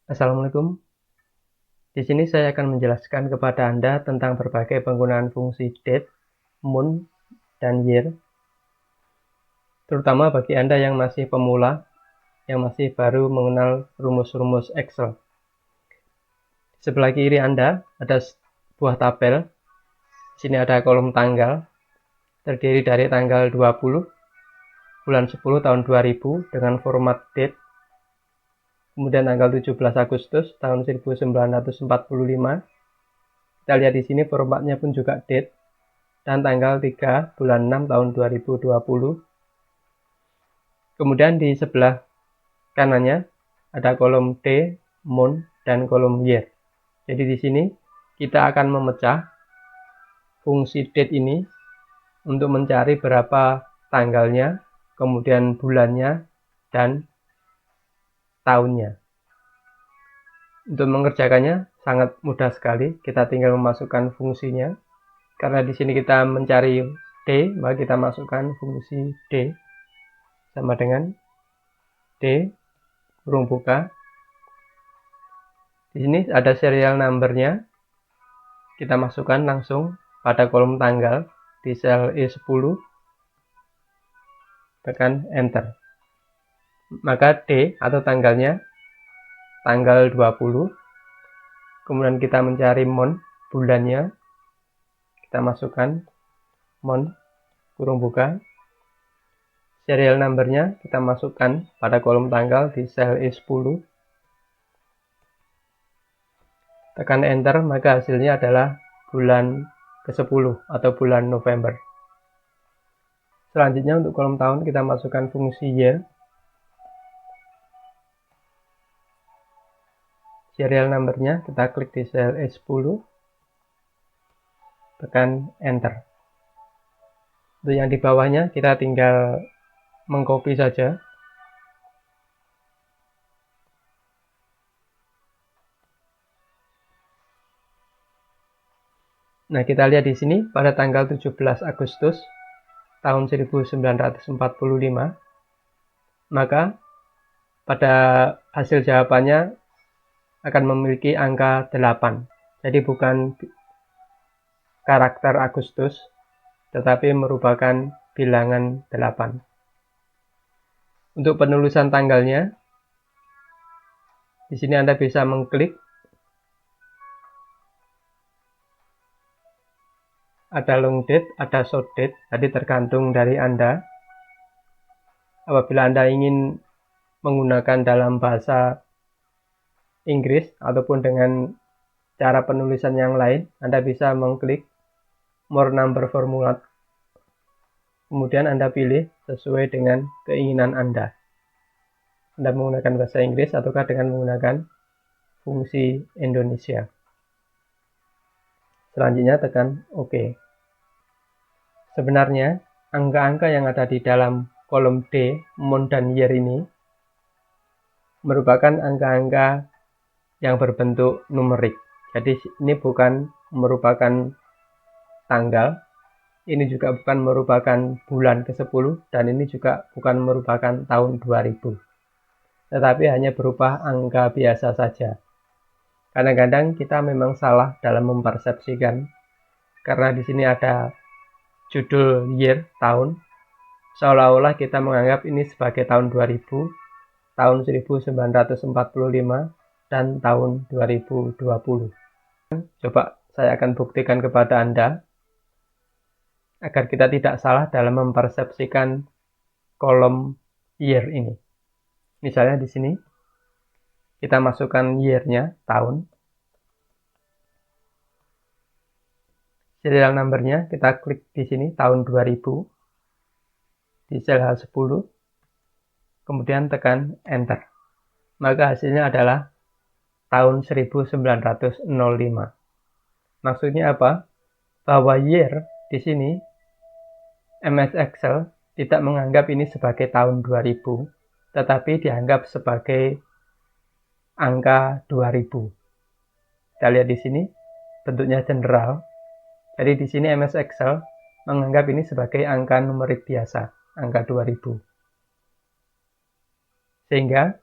Assalamualaikum. Di sini saya akan menjelaskan kepada Anda tentang berbagai penggunaan fungsi date, month, dan year, terutama bagi Anda yang masih pemula, yang masih baru mengenal rumus-rumus Excel. Sebelah kiri Anda ada sebuah tabel. Di sini ada kolom tanggal, terdiri dari tanggal 20 bulan 10 tahun 2000 dengan format date. Kemudian tanggal 17 Agustus tahun 1945. Kita lihat di sini formatnya pun juga date. Dan tanggal 3 bulan 6 tahun 2020. Kemudian di sebelah kanannya ada kolom D, month, dan kolom year. Jadi di sini kita akan memecah fungsi date ini untuk mencari berapa tanggalnya, kemudian bulannya, dan tahunnya. Untuk mengerjakannya sangat mudah sekali, kita tinggal memasukkan fungsinya. Karena di sini kita mencari D, maka kita masukkan fungsi D sama dengan D kurung buka. Di sini ada serial numbernya, kita masukkan langsung pada kolom tanggal di sel E10, tekan enter. Maka D atau tanggalnya tanggal 20. Kemudian kita mencari month, bulannya, kita masukkan month kurung buka. Serial numbernya kita masukkan pada kolom tanggal di sel E10, tekan enter, maka hasilnya adalah bulan ke-10 atau bulan November. Selanjutnya untuk kolom tahun kita masukkan fungsi year. Serial numbernya kita klik di sel E10, tekan enter. Untuk yang di bawahnya kita tinggal mengcopy saja. Nah, kita lihat di sini pada tanggal 17 Agustus tahun 1945, maka pada hasil jawabannya akan memiliki angka 8. Jadi bukan karakter Agustus, tetapi merupakan bilangan 8. Untuk penulisan tanggalnya, di sini Anda bisa mengklik. Ada long date, ada short date, jadi tergantung dari Anda. Apabila Anda ingin menggunakan dalam bahasa Inggris ataupun dengan cara penulisan yang lain, Anda bisa mengklik more number formula. Kemudian Anda pilih sesuai dengan keinginan Anda. Anda menggunakan bahasa Inggris ataukah dengan menggunakan fungsi Indonesia. Selanjutnya tekan OK. Sebenarnya angka-angka yang ada di dalam kolom D, month, dan year ini merupakan angka-angka yang berbentuk numerik. Jadi ini bukan merupakan tanggal, ini juga bukan merupakan bulan ke-10, dan ini juga bukan merupakan tahun 2000. Tetapi hanya berupa angka biasa saja. Kadang-kadang kita memang salah dalam mempersepsikan, karena di sini ada judul year, tahun, seolah-olah kita menganggap ini sebagai tahun 2000, tahun 1945, dan tahun 2020. Coba saya akan buktikan kepada Anda, agar kita tidak salah dalam mempersepsikan kolom year ini. Misalnya di sini, kita masukkan year-nya, tahun. Serial number-nya kita klik di sini, tahun 2000, di sel H10, kemudian tekan enter. Maka hasilnya adalah tahun 1905. Maksudnya apa? Bahwa year di sini MS Excel tidak menganggap ini sebagai tahun 2000, tetapi dianggap sebagai angka 2000. Kita lihat di sini bentuknya general. Jadi di sini MS Excel menganggap ini sebagai angka numerik biasa, angka 2000. Sehingga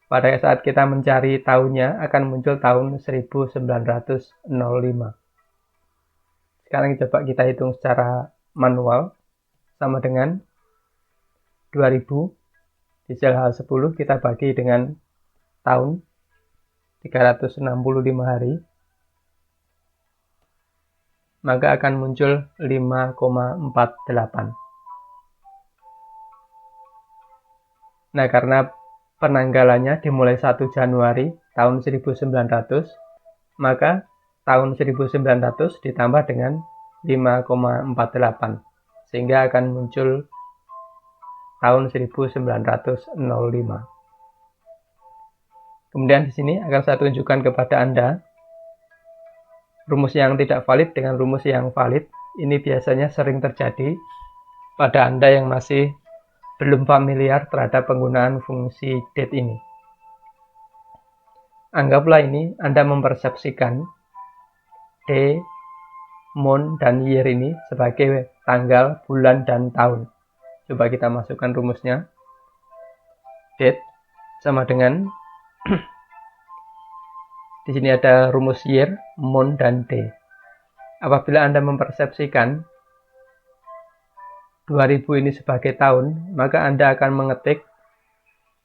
pada saat kita mencari tahunnya akan muncul tahun 1905. Sekarang coba kita hitung secara manual, sama dengan 2000 di sel H10 kita bagi dengan tahun 365 hari, maka akan muncul 5,48. Nah, karena penanggalannya dimulai 1 Januari tahun 1900, maka tahun 1900 ditambah dengan 5,48, sehingga akan muncul tahun 1905. Kemudian di sini akan saya tunjukkan kepada Anda rumus yang tidak valid dengan rumus yang valid. Ini biasanya sering terjadi pada Anda yang masih belum familiar terhadap penggunaan fungsi date ini. Anggaplah ini Anda mempersepsikan day, month, dan year ini sebagai tanggal, bulan, dan tahun. Coba kita masukkan rumusnya. Date sama dengan di sini ada rumus year, month, dan day. Apabila Anda mempersepsikan 2000 ini sebagai tahun, maka Anda akan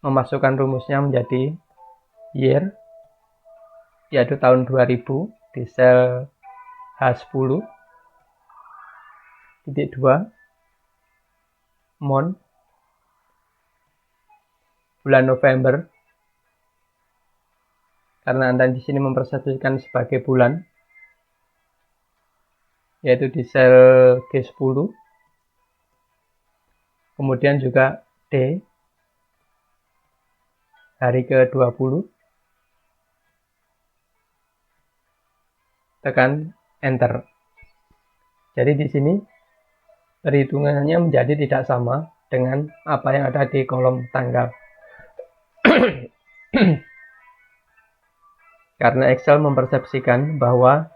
memasukkan rumusnya menjadi year, yaitu tahun 2000 di sel H10, titik 2, month, bulan November, karena Anda di sini mempersepsikan sebagai bulan, yaitu di sel G10. Kemudian juga D, hari ke-20, tekan Enter. Jadi di sini perhitungannya menjadi tidak sama dengan apa yang ada di kolom tanggal. Karena Excel mempersepsikan bahwa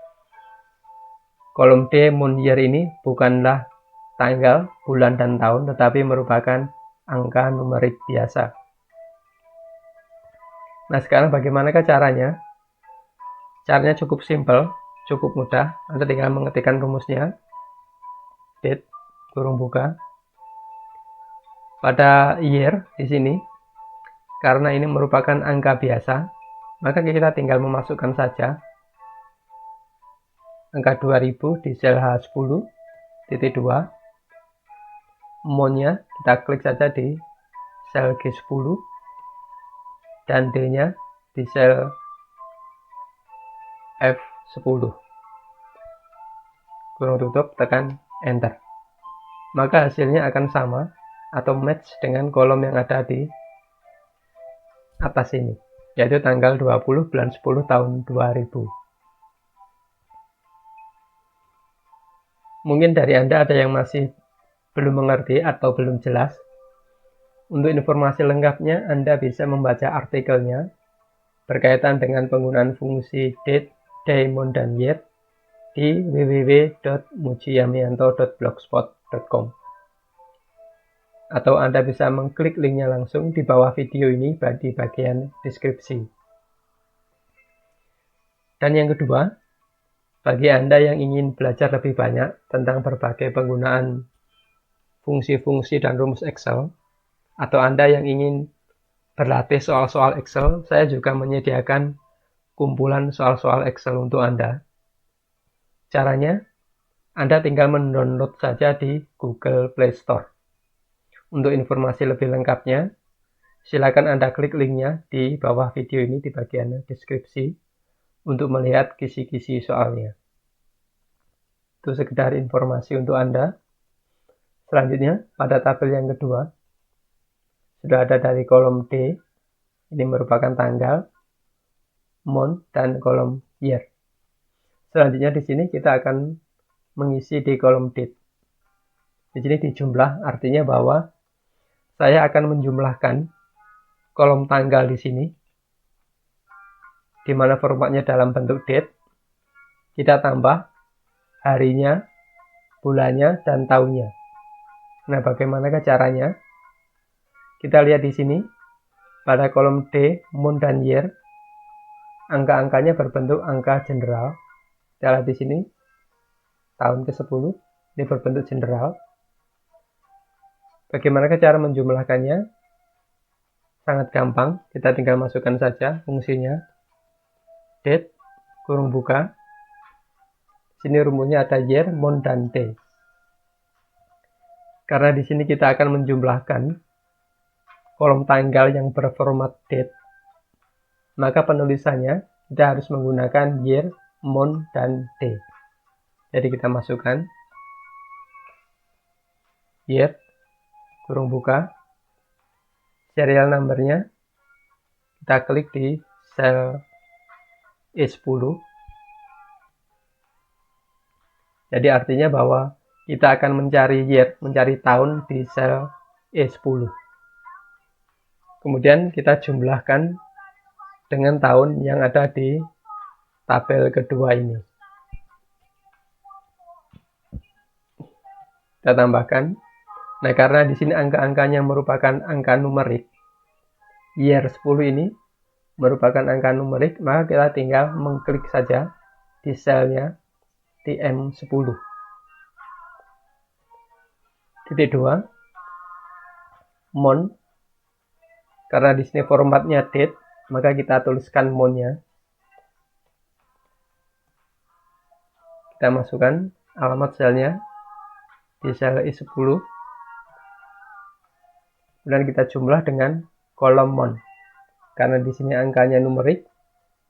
kolom D, month, year ini bukanlah tanggal, bulan, dan tahun, tetapi merupakan angka numerik biasa. Nah, sekarang bagaimanakah caranya? Caranya cukup simpel, cukup mudah. Anda tinggal mengetikkan rumusnya. Date, kurung buka. Pada year di sini, karena ini merupakan angka biasa, maka kita tinggal memasukkan saja angka 2000 di sel H10, titik 2. Month-nya kita klik saja di sel G10 dan D-nya di sel F10. Kurung tutup, tekan Enter. Maka hasilnya akan sama atau match dengan kolom yang ada di atas ini, yaitu tanggal 20 bulan 10 tahun 2000. Mungkin dari Anda ada yang masih belum mengerti atau belum jelas. Untuk informasi lengkapnya, Anda bisa membaca artikelnya berkaitan dengan penggunaan fungsi date, day, month, dan year di www.mujiyamianto.blogspot.com. Atau Anda bisa mengklik linknya langsung di bawah video ini di bagian deskripsi. Dan yang kedua, bagi Anda yang ingin belajar lebih banyak tentang berbagai penggunaan fungsi-fungsi dan rumus Excel, atau Anda yang ingin berlatih soal-soal Excel, saya juga menyediakan kumpulan soal-soal Excel untuk Anda. Caranya, Anda tinggal mendownload saja di Google Play Store. Untuk informasi lebih lengkapnya, silakan Anda klik linknya di bawah video ini di bagian deskripsi untuk melihat kisi-kisi soalnya. Itu sekedar informasi untuk Anda. Selanjutnya, pada tabel yang kedua, sudah ada dari kolom D, ini merupakan tanggal, month, dan kolom year. Selanjutnya di sini kita akan mengisi di kolom date. Di sini dijumlah, artinya bahwa saya akan menjumlahkan kolom tanggal di sini, di mana formatnya dalam bentuk date. Kita tambah harinya, bulannya, dan tahunnya. Nah, bagaimanakah caranya? Kita lihat di sini, pada kolom D, month dan year, angka-angkanya berbentuk angka general. Kita lihat di sini, tahun ke-10, ini berbentuk general. Bagaimana cara menjumlahkannya? Sangat gampang, kita tinggal masukkan saja fungsinya. Date, kurung buka. Sini rumusnya ada year, month, dan day. Karena di sini kita akan menjumlahkan kolom tanggal yang berformat date, maka penulisannya kita harus menggunakan year, month, dan day. Jadi kita masukkan year, kurung buka, serial numbernya, kita klik di sel E10. Jadi artinya bahwa kita akan mencari year, mencari tahun di sel E10. Kemudian kita jumlahkan dengan tahun yang ada di tabel kedua ini. Kita tambahkan. Nah, karena di sini angka-angkanya merupakan angka numerik, year 10 ini merupakan angka numerik, maka kita tinggal mengklik saja di selnya TM10. Titik 2, month. Karena di sini formatnya date, maka kita tuliskan month-nya. Kita masukkan alamat selnya di sel E10. Kemudian kita jumlah dengan kolom month. Karena di sini angkanya numerik,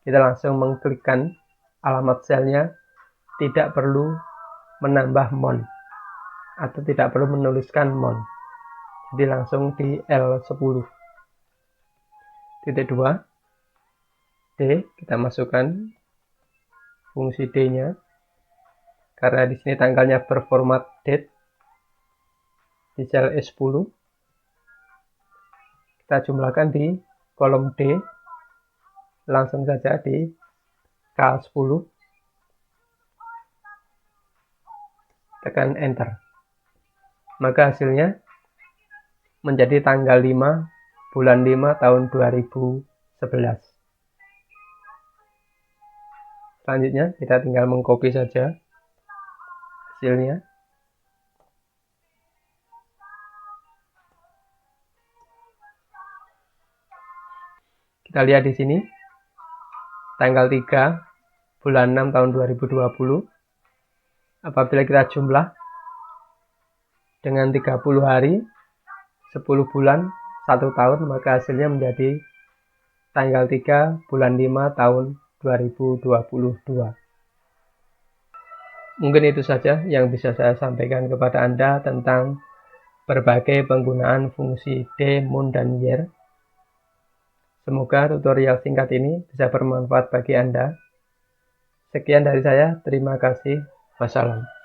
kita langsung mengklikkan alamat selnya, tidak perlu menambah month atau tidak perlu menuliskan month. Jadi langsung di L10. Titik 2, D, kita masukkan fungsi D-nya. Karena di sini tanggalnya berformat date di sel E10. Kita jumlahkan di kolom D, langsung saja di K10. Tekan enter. Maka hasilnya menjadi tanggal 5 bulan 5 tahun 2011. Selanjutnya kita tinggal mengcopy saja hasilnya. Kita lihat di sini tanggal 3 bulan 6 tahun 2020. Apabila kita jumlah dengan 30 hari, 10 bulan, 1 tahun, maka hasilnya menjadi tanggal 3 bulan 5 tahun 2022. Mungkin itu saja yang bisa saya sampaikan kepada Anda tentang berbagai penggunaan fungsi D, month, dan year. Semoga tutorial singkat ini bisa bermanfaat bagi Anda. Sekian dari saya, terima kasih. Wassalam.